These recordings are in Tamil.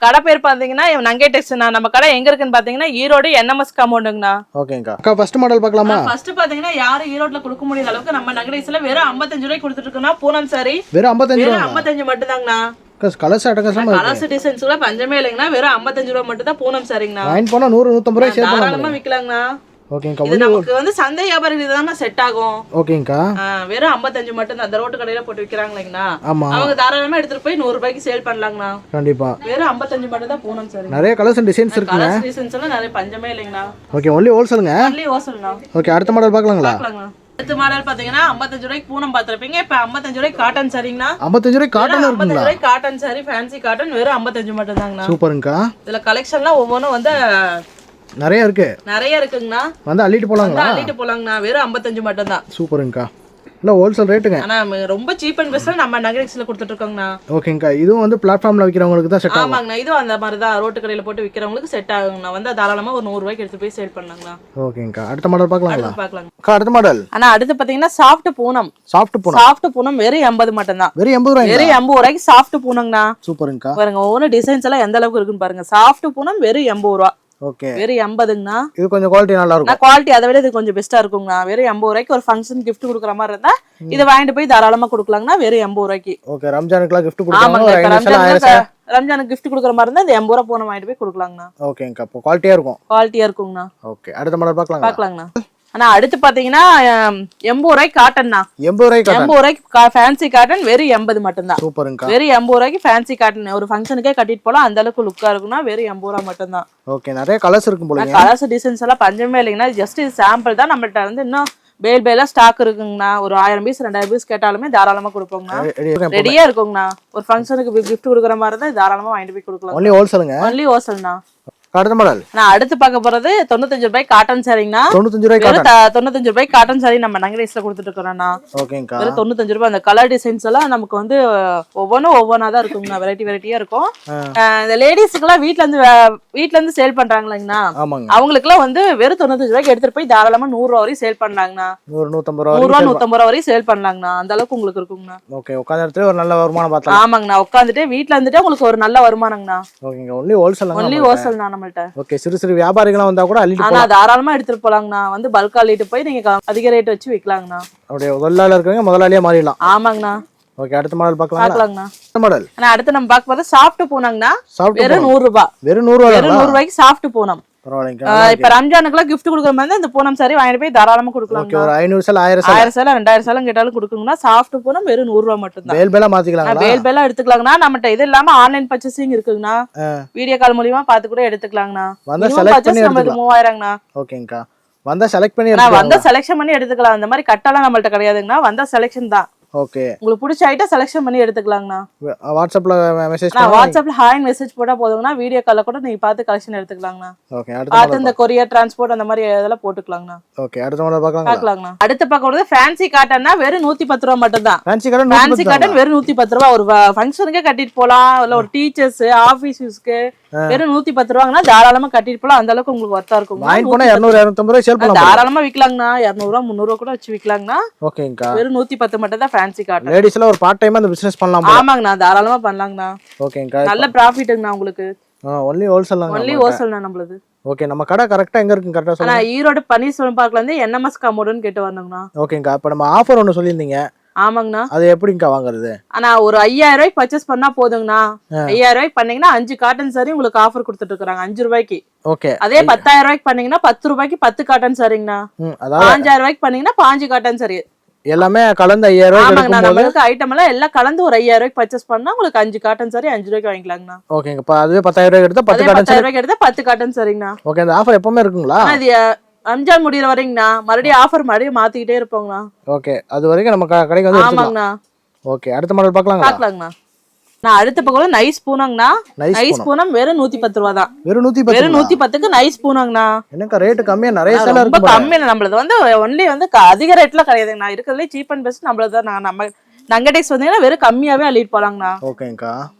கடை பேர் பாத்தீங்கன்னா நங்கேடெக்ஸ்ண்ணா. நம்ம கடை எங்க இருக்குன்னு பாத்தீங்கன்னா ஈரோடு NMS காம்பவுண்டுங்கண்ணா. ஓகேங்கா. அக்கா ஃபர்ஸ்ட் மாடல் பார்க்கலாமா? ஃபர்ஸ்ட் பாத்தீங்கன்னா யாரும் ஈரோட்ல கொடுக்க முடியாத அளவுக்கு நம்ம நங்கேடெக்ஸ்ல வெறும் 55 ரூபாய்க்கு கொடுத்துட்டு இருக்கோம்னா பூனம் சாரி. வெறும் 55 வெறும் 55 மட்டும் தாங்கண்ணா. கலர்ஸ் அட்டகாசமா இருக்கு. கலர்ஸ் டிசைன்ஸ்ல பஞ்சமே இல்லைங்கண்ணா. வெறும் 55 ரூபாய் மட்டும் தான் பூனம் சாரிங்கண்ணா. வாங்கி போனா 100 150 ரூபாய் சேல் பண்ணலாம். தாராளமா விக்கலாங்கண்ணா. ஓகேங்கா. இது நமக்கு வந்து சந்தை வியாபாரிகளுக்கு தான் செட் ஆகும். ஓகேங்கா. வெறும் 55 மட்டும் தான். அந்த ரோட்டு கடையில போட்டு விக்கிறாங்களேங்கண்ணா. ஆமா. அவங்க தாராளமா எடுத்துட்டு போய் 100 ரூபாய்க்கு சேல் பண்ணலாங்கண்ணா. கண்டிப்பா. வெறும் 55 மட்டும் தான் பூனம் சாரி. நிறைய கலர்ஸ் அண்ட் டிசைன்ஸ் இருக்குங்க. கலர்ஸ் டிசைன்ஸ் எல்லாம் நிறைய பஞ்சமே இல்லைங்கண்ணா. ஓகே, ஒன்லி ஹோல்சேலுங்க. ஒன்லி ஹோல்சேல்ண்ணா. ஓகே, அடுத்த மாடல் பார்க்கலாங்களா? பார்க்கலாங்கண்ணா. அடுத்த மாடல் பாத்தீங்கன்னா 55 ரூபாய்க்கு பூனம் பாத்திருப்பீங்க. இப்ப 55 ரூபாய்க்கு காட்டன் சாரிங்கண்ணா. 55 ரூபாய்க்கு காட்டன் இருக்குங்களா? 55 ரூபாய்க்கு காட்டன் சாரி, ஃபேன்சி காட்டன் வெறும் 55 மட்டும் தாங்கண்ணா. சூப்பர்ங்கா. இதுல கலெக்ஷன்லாம் ஒவ்வொன்றும் வந்து நிறைய இருக்கு. நிறைய இருக்குங்கண்ணா. வந்து அள்ளிட்டு போலாங்களா? அள்ளிட்டு போலாங்கண்ணா. வெறும் 55 மட்டும் தான். சூப்பர்ங்கா. இல்ல ஹோல்சேல் ரேட்டுங்க. ஆனா ரொம்ப சீப் அண்ட் பெஸ்ட்ல நம்ம நகரெக்ஸ்ல கொடுத்துட்டு இருக்கோங்கண்ணா. ஓகேங்கா. இதுவும் வந்து பிளாட்ஃபார்ம்ல விக்கிறவங்களுக்கு தான் செட் ஆகும். ஆமாங்கண்ணா. இதுவும் அந்த மாதிரி தான் ரோட்டு கடையில போட்டு விக்கிறவங்களுக்கு செட் ஆகுங்கண்ணா. வந்து தாராளமா ஒரு 100 ரூபாய்க்கு எடுத்து போய் சேல் பண்ணலாங்கண்ணா. ஓகேங்கா. அடுத்த மாடல் பார்க்கலாங்களா? பார்க்கலாங்க. அடுத்த மாடல். ஆனா அடுத்து பாத்தீங்கன்னா சாஃப்ட் பூனம். சாஃப்ட் பூனம் வெறும் 80 மட்டும் தான். வெறும் 80 ரூபாய். வெறும் 80 ரூபாய்க்கு சாஃப்ட் பூனங்கண்ணா. சூப்பர்ங்கா. பாருங்க ஒவ்வொரு டிசைன்ஸ் எல்லாம் எந்த அளவுக்கு இருக்குன்னு பாருங்க. சாஃப்ட் பூனம் வெறும் 80 ரூபாய். ஓகே. வெறும் 80ங்கண்ணா. இது கொஞ்சம் குவாலிட்டி நல்லா இருக்கும். குவாலிட்டி அதை விட இது கொஞ்சம் பெஸ்டா இருக்குங்கண்ணா. வெறும் 80 ரூபாய்க்கு ஒரு ஃபங்க்ஷன் gift கொடுக்குற மாதிரி இருந்தா இதை வாங்கிட்டு போய் தாராளமா கொடுக்கலாங்கண்ணா. வெறும் 80 ரூபாய்க்கு. ஓகே, ரம்ஜானுக்குலாம் gift ஆமாங்க. கொடுப்பாங்க. ரம்ஜானுக்கு gift கொடுக்குற மாதிரி இருந்தா இந்த 80 ரூபாய் பூனம் வாங்கிட்டு போய் கொடுக்கலாங்கண்ணா. ஓகேங்கா. அப்போ குவாலிட்டியா இருக்கும். குவாலிட்டியா இருக்குங்கண்ணா. ஓகே, அடுத்த மாடல் பார்க்கலாங்களா? ஆனா அடுத்து பாத்தீங்கன்னா 80 ரூபாய்க்கு காட்டன்ண்ணா. 80 ரூபாய்க்கு 80 ரூபாய்க்கு ஃபேன்சி காட்டன் வெறும் 80 மட்டும் தான். சூப்பர்ங்கா. வெறும் 80 ரூபாய்க்கு ஃபேன்சி காட்டன் ஒரு ஃபங்க்ஷனுக்கே கட்டிட்டு போலாம். அந்த அளவுக்கு லுக்கா இருக்குன்னா வெறும் 80 ரூபாய் மட்டும் தான். ஓகே, நிறைய கலர்ஸ் இருக்கும் போல. கலர்ஸ் டிசைன்ஸ் எல்லாம் பஞ்சமே இல்லைங்கண்ணா. ஜஸ்ட் இது சாம்பிள் தான். நம்மள்ட்ட வந்து இன்னும் பேலா ஸ்டாக் இருக்குங்கண்ணா. ஒரு 1000 பீஸ் 2000 பீஸ் கேட்டாலுமே தாராளமா கொடுப்போங்கண்ணா. ரெடியா இருக்குங்கண்ணா. ஒரு ஃபங்க்ஷனுக்கு gift கொடுக்குற மாதிரி இருந்தா தாராளமா வாங்கிட்டு போய் கொடுக்கலாம். ஒன்லி ஹோல்சேலுங்க. ஒன்லி ஹோல்சேல்ண்ணா. அடுத்த மாடல். நான் அடுத்து பார்க்க போறது 95 ரூபாய்க்கு காட்டன் சாரிங்கண்ணா. 95 ரூபாய்க்கு 95 ரூபாய்க்கு காட்டன் சாரி நம்ம நங்கரேஸ்ல கொடுத்துட்டு இருக்கோம்ண்ணா. ஓகேங்கா. வெறும் 95 ரூபாய். அந்த கலர் டிசைன்ஸ் எல்லாம் நமக்கு வந்து ஒவ்வொன்னா தான் இருக்குங்கண்ணா. வெரைட்டியா இருக்கும். இந்த லேடிஸ்க்கு எல்லாம் வீட்ல இருந்து சேல் பண்றாங்களேங்கண்ணா. அவங்களுக்கு எல்லாம் வந்து வெறும் 95 ரூபாய்க்கு எடுத்துட்டு போய் தாராளமா 100 ரூபாய் வரையும் சேல் பண்ணலாங்கண்ணா. 100 150 ரூபாய் வரையும் சேல் பண்ணலாங்கண்ணா. அந்த அளவுக்கு உங்களுக்கு இருக்குங்கண்ணா. ஓகே, உட்கார்ந்த இடத்துல ஒரு நல்ல வருமானம் பார்த்தலாம். ஆமாங்கண்ணா. உட்காந்துட்டு வீட்ல இருந்துட்டு உங்களுக்கு ஒரு நல்ல வருமானங்கண்ணா. ஓகேங்க. Only wholesale. ஒன்லி ஹோல்சேல்ண்ணா நம்மள்ட்ட. ஓகே, சிறு வியாபாரிகளா வந்தா கூட அள்ளிட்டு போலாம். ஆனா தாராளமா எடுத்துட்டு போலாங்கண்ணா. வந்து பல்கா அள்ளிட்டு போய் நீங்க அதிக ரேட் வச்சு விக்கலாங்கண்ணா. அப்படியே முதலாளியா இருக்கவங்க முதலாளியா மாறிடலாம். ஆமாங்கண்ணா. ஓகே, அடுத்த மாடல் பார்க்கலாங்களா? மாடல். ஆனா அடுத்து நம்ம பார்க்க போறது சாஃப்ட் பூனங்கண்ணா. வெறும் 100 ரூபாய். வெறும் 100 ரூபாய்க்கு சாஃப்ட் பூனம். இப்ப ரம்ஜானுக்குலாம் gift கொடுக்குற மாதிரி இந்த பூனம் சாரி வாங்கிட்டு போய் தாராளமா கொடுக்கலாம். ஓகே, ஒரு 500 சேல் 1000 சேல் 2000 சேல் கேட்டாலும் கொடுக்குங்கண்ணா. சாஃப்ட் பூனம் வெறும் 100 ரூபாய் மட்டும் தான். பேலா மாத்திக்கலாங்களா? பேலா எடுத்துக்கலாங்கண்ணா. நம்மட்ட இது இல்லாம ஆன்லைன் பர்ச்சேசிங் இருக்குங்கண்ணா. வீடியோ கால் மூலமா பார்த்து கூட எடுத்துக்கலாங்கண்ணா. வந்தா செலக்ட் பண்ணி எடுத்துக்கலாம். 3000ங்கண்ணா. ஓகேங்கா. வந்தா செலக்ட் பண்ணி செலக்ஷன் பண்ணி எடுத்துக்கலாம். அந்த மாதிரி கட்டலாம் நம்மள்ட்ட கிடையாதுங்கண்ணா. வந்தா செலக்ஷன் தான். ஓகே, உங்களுக்கு பிடிச்ச ஐட்டம் செலக்ஷன் பண்ணி எடுத்துக்கலாங்கண்ணா. வாட்ஸ்அப்ல மெசேஜ் வாட்ஸ்அப்ல ஹாய் மெசேஜ் போட்டா போதுங்கண்ணா. வீடியோ கால்ல கூட நீங்க பார்த்து கலெக்ஷன் எடுத்துக்கலாங்கண்ணா. ஓகே, அடுத்து இந்த கொரியர் டிரான்ஸ்போர்ட் அந்த மாதிரி இதெல்லாம் போட்டுக்கலாங்கண்ணா. ஓகே, அடுத்த மாடல் பார்க்கலாங்கண்ணா. அடுத்து பார்க்கறது ஃபேன்சி காட்டன்னா வெறும் 110 ரூபாய் மட்டும் தான். ஃபேன்சி காட்டன் வெறும் 110 ரூபாய். ஒரு ஃபங்க்ஷனுக்கே கட்டிட்டு போலாம். இல்ல ஒரு டீச்சர்ஸ் ஆபீஸ் யூஸ்க்கு வெறும் 110 ரூபாய்னா தாராளமா கட்டிட்டு போலாம். அந்த அளவுக்கு உங்களுக்கு ஒர்த்தா இருக்கும். வாங்கி போனா 200 250 ரூபாய் சேல் பண்ணலாம். தாராளமா விக்கலாங்கண்ணா. 200 ரூபாய் 300 ரூபாய் கூட வச்சு விக்கலாங்கண்ணா. ஓகேங்கா. வெறும் 110 மட்டும் தான் ஃபேன்சி காட்டன். லேடிஸ்ல ஒரு பார்ட் டைமா அந்த பிசினஸ் பண்ணலாம். ஆமாங்கண்ணா. தாராளமா பண்ணலாங்கண்ணா. ஓகேங்கா. நல்ல ப்ராஃபிட்ங்கண்ணா உங்களுக்கு. Only wholesale. ஒன்லி ஹோல்சேல்ண்ணா நம்மளுது. ஓகே, நம்ம கடை கரெக்ட்டா எங்க இருக்கு கரெக்ட்டா சொல்லுங்க. ஈரோடு பன்னீர்செல்வம் பார்க்ல இருந்து NMS காம்பவுண்ட்னு கேட்டு வரணுங்கண்ணா. ஓகேங்கா. அப்ப நம்ம ஆஃபர் ஒன்னு சொல்லிருந்தீங்க. ஆமாங்கண்ணா. அது எப்படிங்கா வாங்குறது? ஆனா ஒரு 5000 ரூபாய்க்கு பர்ச்சேஸ் பண்ணா போதுங்கண்ணா. 5000 ரூபாய்க்கு பண்ணீங்கன்னா 5 காட்டன் சாரி உங்களுக்கு ஆஃபர் கொடுத்துட்டு இருக்காங்க 5 ரூபாய்க்கு. ஓகே. அதே 10000 ரூபாய்க்கு பண்ணீங்கன்னா 10 ரூபாய்க்கு 10 காட்டன் சாரிங்கண்ணா. அதாவது 5000 ரூபாய்க்கு பண்ணீங்கன்னா 5 காட்டன் சாரி. எல்லாமே கலந்து 5000 ரூபாய் எடுக்கும்போது நமக்கு ஐட்டம் எல்லாம் கலந்து ஒரு 5000 ரூபாய்க்கு பர்ச்சேஸ் பண்ணா உங்களுக்கு 5 காட்டன் சாரி 5 ரூபாய்க்கு வாங்கிக்கலாங்கண்ணா. ஓகேங்க. அப்ப அதுவே 10000 ரூபாய்க்கு எடுத்தா 10 காட்டன் சாரி. 10000 ரூபாய்க்கு எடுத்தா 10 காட்டன் சாரிங்கண்ணா. ஓகே, அந்த ஆஃபர் எப்பவுமே இருக்குங்களா? இது ரம்ஜான் முடியற வரைங்கண்ணா. மறுபடியும் ஆஃபர் மறுபடியும் மாத்திக்கிட்டே இருப்போங்கண்ணா. ஓகே, அது வரைக்கும் நம்ம கடைக்கு வந்து எடுத்துக்கலாம். ஆமாங்கண்ணா. ஓகே, அடுத்த மாடல் பார்க்கலாங்களா? நான் அடுத்த பக்கம் நைஸ் பூனங்கண்ணா. நைஸ் பூனம் வெறும் 110 ரூபாய் தான். வெறும் 110க்கு நைஸ் பூனங்கண்ணா. என்னக்கா ரேட் கம்மியா நிறைய சேல் இருக்கு. ரொம்ப கம்மியா நம்மளது வந்து ஒன்லி வந்து அதிக ரேட்ல கிடையாதுங்கண்ணா. இருக்கிறதுல சீப் அண்ட் பெஸ்ட் நம்மளது தான். நம்ம நங்கடெக்ஸ் வந்தீங்கன்னா வெறும் கம்மியாவே அள்ளிட்டு போலாங்கண்ணா. ஓகேங்கா.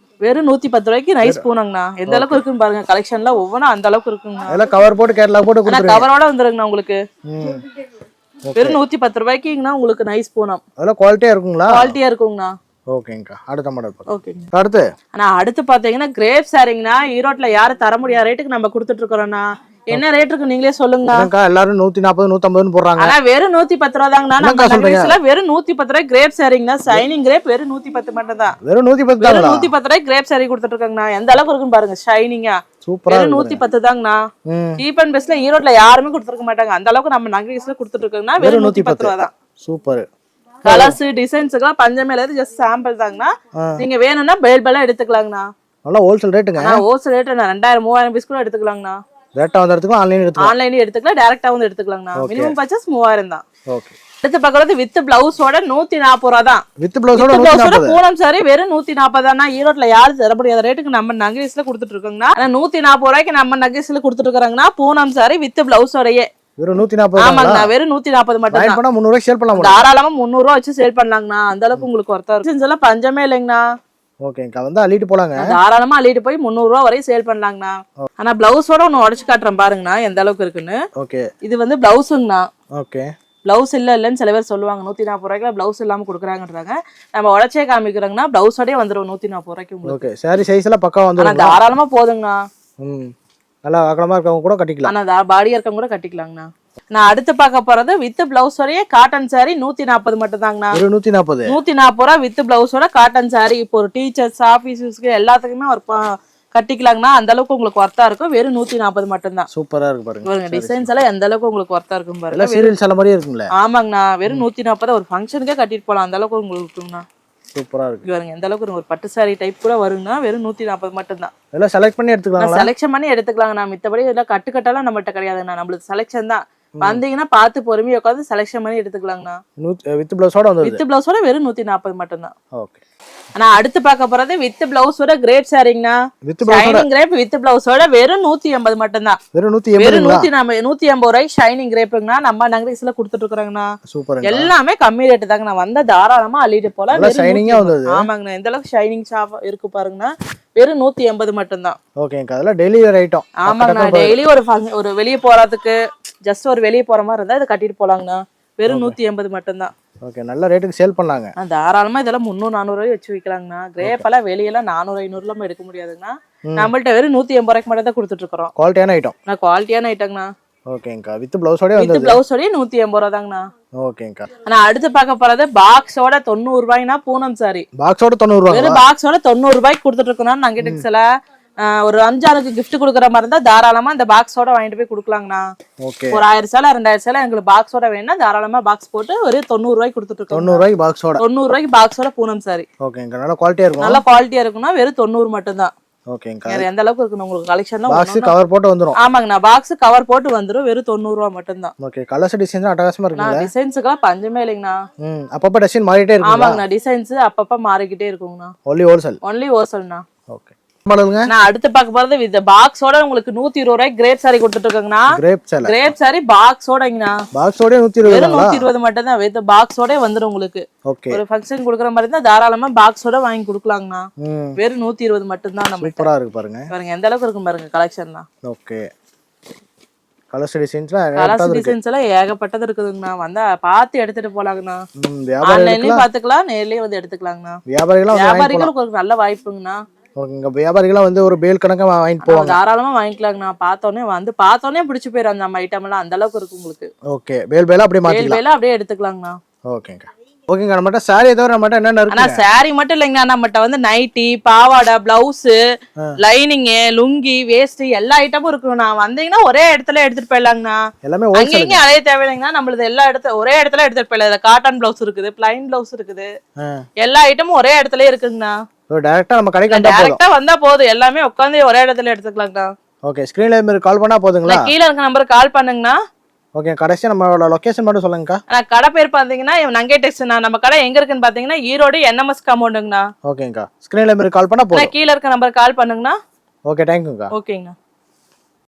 வெறும் 110 ரூபாய்க்கு நைஸ் பூனங்கண்ணா. எந்த அளவுக்கு இருக்குன்னு பாருங்க. கலெக்ஷன்ல ஒவ்வொன்றும் அந்த அளவுக்கு இருக்குங்கண்ணா. எல்லாம் கவர் போட்டு கேட்டலாக் போட்டு கொடுத்துருங்க. கவரோட வந்துருங்கண்ணா உங்களுக்கு. வெறும் 110 ரூபாய்க்குங்கண்ணா உங்களுக்கு நைஸ் பூனம். அதெல்லாம் குவாலிட்டியா இருக்குங்களா? குவாலிட்டியா இருக்குங்கண்ணா. ஓகேங்கக்கா அடுத்த மாடல் பார்க்கலாம். ஓகேங்க. அடுத்து ஆனா அடுத்து பாத்தீங்கன்னா கிரேப் சாரிங்கண்ணா ஈரோட்ல யாரும் தர முடியாத ரேட்டுக்கு நம்ம கொடுத்துட்டு இருக்கிறோம்னா. என்ன ரேட் இருக்கு நீங்களே சொல்லுங்க. என்னக்கா எல்லாரும் 140 150 போடுறாங்க. ஆனா வெறும் 110 ரூபா தாங்கண்ணா. நம்ம நகைஸ்ல வெறும் 110 ரூபாய் கிரேப் சாரிங்கண்ணா. ஷைனிங் கிரேப் வெறும் 110 மட்டும் தான். வெறும் 110 வெறும் 110 ரூபாய் கிரேப் சாரி கொடுத்துட்டு இருக்காங்கண்ணா. எந்த அளவுக்கு இருக்குன்னு பாருங்க ஷைனிங்கா. சூப்பரா வெறும் 110 தாங்கண்ணா. சீப் அண்ட் பெஸ்ட்ல ஈரோட்ல யாருமே கொடுத்துருக்க மாட்டாங்க. அந்த அளவுக்கு நம்ம நகைஸ்ல கொடுத்துட்டு இருக்கோம்னா வெறும் 110 ரூபா தான். சூப்பர். கலர்ஸ் டிசைன்ஸ்க்குலாம் பஞ்சமே இல்ல. ஜஸ்ட் சாம்பிள் தாங்கண்ணா. நீங்க வேணும்னா பேல் எடுத்துக்கலாங்கண்ணா. நல்லா ஹோல்சேல் ரேட்டுங்க. ஹோல்சேல் ரேட் 2000 3000 பீஸ் கூட எடுத்துக்கலாங்கண்ணா. டேரக்டா வந்து எடுத்துக்கலாம், ஆன்லைன்ல எடுத்துக்கலாம். ஆன்லைன்ல எடுத்துக்கலாம், டைரக்டா வந்து எடுத்துக்கலாங்கண்ணா. மினிமம் பர்ச்சேஸ் 3000 தான். ஓகே. அடுத்து பார்க்கறது வித் பிளவுஸோட 140 ரூபா தான். வித் பிளவுஸோட 140. பூனம் சாரி வெறும் 140 தானா. ஈரோட்ல யாரும் தர முடியாத ரேட்டுக்கு நம்ம நகைஸ்ல கொடுத்துட்டு இருக்கோங்கண்ணா. ஆனா 140 ரூபாய்க்கு நம்ம நகைஸ்ல கொடுத்துட்டு இருக்காங்கன்னா பூனம் சாரி வித் பிளவுஸோடயே வெறும் 140. ஆமாங்கண்ணா வெறும் 140 மட்டும் தான். பண்ணா 300 ரூபாய் சேல் பண்ணலாம். தாராளமா 300 ரூபாய் வச்சு சேல் பண்ணலாங்கண்ணா. அந்த அளவுக்கு உங்களுக்கு ஒர்த்தா இருக்கும். செஞ்செல்லாம் பஞ்சமே இல்லைங்கண்ணா. ஓகேங்கா வந்து அள்ளிட்டு போலாங்க. தாராளமா அள்ளிட்டு போய் 300 ரூபாய் வரையும் சேல் பண்ணலாங்கண்ணா. ஆனா பிளவுஸோட ஒன்னு உடைச்சு காட்டுறேன் பாருங்கண்ணா எந்த அளவுக்கு இருக்குன்னு. ஓகே. இது வந்து பிளவுஸுங்கண்ணா. ஓகே. பிளவுஸ் இல்லன்னு சில பேர் சொல்லுவாங்க. 140 ரூபாய்க்கு பிளவுஸ் இல்லாம கொடுக்குறாங்கன்றாங்க. நம்ம உடச்சே காமிக்கிறோங்கன்னா பிளவுஸோடய வந்துடும் 140 ரூபாய்க்கு உங்களுக்கு. ஓகே. சாரி சைஸ் எல்லாம் பக்கா வந்துரும். தாராளமா போதுங்கண்ணா. நல்லா அகலமா இருக்கவங்க கூட கட்டிக்கலாம். ஆனா பாடியா இருக்கவங்க கூட கட்டிக்கலாங்கண்ணா. நான் அடுத்து பார்க்க போறது வித் பிளவுஸோடய காட்டன் சாரி 140 மட்டும் தாங்கண்ணா. 140 ரூபா வித் பிளவுஸோட காட்டன் சாரி. இப்போ ஒரு டீச்சர்ஸ் ஆபீஸ்க்கு எல்லாத்துக்குமே ஒரு கட்டிக்கலாங்கண்ணா. அந்த அளவுக்கு உங்களுக்கு ஒர்த்தா இருக்கும். வெறும் 140 மட்டும் தான். சூப்பரா இருக்கு பாருங்க. டிசைன்ஸ் எல்லாம் எந்த அளவுக்கு உங்களுக்கு ஒர்த்தா இருக்கும் பாருங்க. சீரியல் சால மாதிரியே இருக்குங்களா? ஆமாங்கண்ணா வெறும் 140 ஒரு ஃபங்க்ஷனுக்கே கட்டிட்டு போலாம். அந்த அளவுக்கு உங்களுக்கு இருக்குங்கண்ணா. சூப்பரா இருக்கு பாருங்க எந்த அளவுக்கு ஒரு பட்டு சாரி டைப் கூட வருங்கண்ணா. வெறும் 140 மட்டும் தான். எல்லாம் செலக்ட் பண்ணி எடுத்துக்கலாம். செலக்ஷன் பண்ணி எடுத்துக்கலாங்கண்ணா. மித்தபடி இதெல்லாம் கட்டுக்கட்டெல்லாம் நம்மகிட்ட கிடையாதுண்ணா. நம்மளுக்கு செலக்ஷன் தான். வந்தீங்கன்னா பார்த்து பொறுமையா உட்காந்து செலக்ஷன் பண்ணி எடுத்துக்கலாங்கண்ணா. வித் பிளவுஸோட வந்து வித் பிளவுஸோட வெறும் 140 மட்டும் தான். ஓகே. ஆனா அடுத்து பார்க்க போறது வித் பிளவுஸோட கிரேப் சாரிங்கண்ணா. ஷைனிங் கிரேப் வித் பிளவுஸோட வெறும் 180 மட்டும் தான். வெறும் 180 ரூபாய் ஷைனிங் கிரேப்புங்கண்ணா. நம்ம நகைஸ்ல கொடுத்துட்டு இருக்காங்கண்ணா. சூப்பர். எல்லாமே கம்மி ரேட்டு தாங்கண்ணா. வந்தா தாராளமா அள்ளிட்டு போலாம். ஆமாங்கண்ணா எந்த அளவுக்கு ஷைனிங் ஷாப் இருக்கு பாருங்கண்ணா. வெறும் 180 மட்டும் தான். ஓகேங்க. அதெல்லாம் டெய்லி வேர் ஐட்டம். ஆமாங்கண்ணா டெய்லி ஒரு வெளியே போறதுக்கு ஜஸ்ட் ஒரு வெளியே போற மாதிரி இருந்தா இதை கட்டிட்டு போலாங்கண்ணா. வெறும் 180 மட்டும் தான். ஓகே. நல்ல ரேட்டுக்கு சேல் பண்ணாங்க. தாராளமா இதெல்லாம் 300 400 ரூபாய் வச்சு விற்கலாங்கண்ணா. கிரேப் எல்லாம் வெளியெல்லாம் 400 500 எடுக்க முடியாதுங்கண்ணா. நம்மள்ட்ட வெறும் 180 ரூபாய்க்கு மட்டும் தான் கொடுத்துட்டு இருக்கோம். குவாலிட்டியான ஐட்டம். குவாலிட்டியான ஐட்டம்ண்ணா. ஓகேங்கா. வித் பிளவுஸோட வந்து வித் பிளவுஸோட 180 ரூபாய் தாங்கண்ணா. ஓகேங்கா. ஆனா அடுத்து பார்க்க போறது பாக்ஸோட 90 ரூபாய்னா பூனம் சாரி. பாக்ஸோட 90 ரூபாய். வெறும் பாக்ஸோட 90 ரூபாய்க்கு கொடுத்துட்டு இருக்கோம். நாங்க டெக்ஸ்ல ஒரு 5-6க்கு gift கொடுக்குற மாதிரி இருந்தா தாராளமா இந்த பாக்ஸோட வாங்கிட்டு போய் கொடுக்கலாங்கண்ணா. ஒரு 1000 சேலை 2000 சேலை எங்களுக்கு பாக்ஸோட வேணும்னா தாராளமா பாக்ஸ் போட்டு ஒரு 90 ரூபாய்க்கு கொடுத்துட்டு இருக்கோம். 90 ரூபாய்க்கு பாக்ஸோட. 90 ரூபாய்க்கு பாக்ஸோட பூனம் சாரி. ஓகேங்க. நல்ல குவாலிட்டியா இருக்கும். நல்ல குவாலிட்டியா இருக்கும்னா வெறும் 90 மட்டும் தான். ஓகேங்க. வேற எந்த அளவுக்கு இருக்கு உங்களுக்கு கலெக்ஷன்லாம்? பாக்ஸ் கவர் போட்டு வந்துரும். ஆமாங்கண்ணா பாக்ஸ் கவர் போட்டு வந்துரும். வெறும் 90 ரூபாய் மட்டும் தான். ஓகே. கலர்ஸ் டிசைன்ஸ் அட்டகாசமா இருக்குங்க. டிசைன்ஸ்க்குலாம் பஞ்சமே இல்லைங்கண்ணா. அப்பப்ப டிசைன் மாறிட்டே இருக்கும். ஆமாங்கண்ணா டிசைன்ஸ் அப்பப்ப மாறிக்கிட்டே இருக்குங்கண்ணா. ஒன்லி ஹோல்சேல்ண்ணா. ஓகே. நான் அடுத்து பார்க்க போறது வித் பாக்ஸோட உங்களுக்கு 120 ரூபாய் கிரேப் சாரி கொடுத்துட்டு இருக்காங்கண்ணா. Grape sorry பாக்ஸோடங்கண்ணா. பாக்ஸோட 120 மட்டும் தான். வித் பாக்ஸோட வந்துரும் உங்களுக்கு. ஒரு ஃபங்க்ஷன் கொடுக்குற மாதிரி இருந்தா தாராளமா பாக்ஸோட வாங்கி கொடுக்கலாங்கண்ணா. வெறும் 120 மட்டும் தான். நம்ம சூப்பரா இருக்கு பாருங்க. பாருங்க எந்த அளவுக்கு இருக்கும் பாருங்க கலெக்ஷன்லாம். ஓகே. கலர்ஸ் டிசைன்ஸ் எல்லாம் ஏகப்பட்டது இருக்குதுங்கண்ணா. வந்தா பார்த்து எடுத்துட்டு போலாங்கண்ணா. ஆன்லைன்லயும் பாத்துக்கலாம், நேர்லயே வந்து எடுத்துக்கலாங்கண்ணா. வியாபாரிகளுக்கு ஒரு நல்ல வாய்ப்புங்கண்ணா. ஓகேங்க. வியாபாரிகளா வந்து ஒரு பேல் கணக்கா வாங்கிட்டு போவாங்க. தாராளமா வாங்கிக்கலாங்கண்ணா. பார்த்தோன்னே பிடிச்சு போயிடும் நம்ம ஐட்டம் எல்லாம். அந்த அளவுக்கு இருக்கு உங்களுக்கு. ஓகே. பேல் அப்படியே மாத்திக்கலாம். பேல் அப்படியே எடுத்துக்கலாங்கண்ணா. ஓகேங்க. ஓகேங்க. நம்மட்ட சாரி தவிர நம்மட்ட என்னென்ன இருக்கு? ஆனா சாரி மட்டும் இல்லைங்கண்ணா. நம்மட்ட வந்து நைட்டி, பாவாடை, பிளவுஸ், லைனிங், லுங்கி, வேஸ்ட் எல்லா ஐட்டமும் இருக்குங்கண்ணா. வந்தீங்கன்னா ஒரே இடத்துல எடுத்துட்டு போயிடலாங்கண்ணா. எல்லாமே அங்கேயும் அலைய தேவையில்லைங்கண்ணா. நம்மளது எல்லா ஒரே இடத்துல எடுத்துட்டு போயிடலாம். காட்டன் பிளவுஸ் இருக்குது, பிளைன் பிளவுஸ் இருக்குது. எல்லா ஐட்டமும் ஒரே இடத்துல இருக்குங்கண்ணா. டைரக்டா நம்ம கடைக்கு வந்தா போதும். எல்லாமே உட்காந்து ஒரே இடத்துல எடுத்துக்கலாங்கண்ணா. ஓகே. ஸ்கிரீன்ல இருந்து கால் பண்ணா போதுங்களா? கீழ இருக்க நம்பருக்கு கால் பண்ணுங்கண்ணா. ஓகே. கடைசியா நம்மளோட லொகேஷன் மட்டும் சொல்லுங்கக்கா. கடை பேர் பாத்தீங்கன்னா நங்கை டெக்ஸ்னா. நம்ம கடை எங்க இருக்குன்னு பாத்தீங்கன்னா ஈரோடு NMS காம்பவுண்டுங்கண்ணா. ஓகேங்கா. ஸ்கிரீன்ல இருந்து கால் பண்ணா போதும். கீழ இருக்க நம்பருக்கு கால் பண்ணுங்கண்ணா. ஓகே. தேங்க்யூங்கா. ஓகேங்கண்ணா.